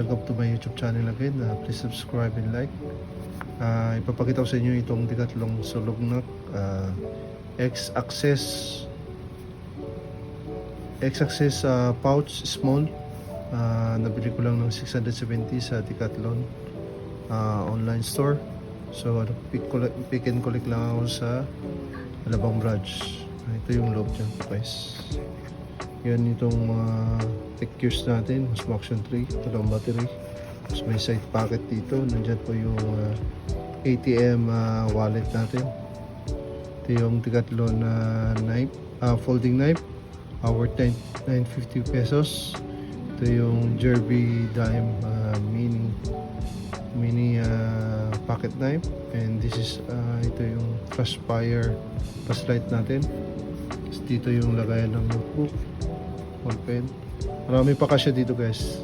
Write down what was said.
Welcome to my YouTube channel again. Please subscribe and like. Ipapakita ko sa inyo itong Decathlon Solognak X-Access pouch small. Nabili ko lang ng 670 sa Decathlon online store. So pick and collect lang ako sa Alabang branch. Ito yung loob dyan, guys. Yan itong tech gears natin, Osmo Action 3, ito lang battery. Tapos may side pocket dito, nandyan po yung ATM wallet natin. Ito yung Decathlon knife, folding knife, worth 950 pesos. Ito yung Jerby Dime mini pocket knife, and this is ito yung Flashfire flashlight natin. Tapos dito yung lagayan ng notebook, ballpen. Marami pa kasya dito, guys.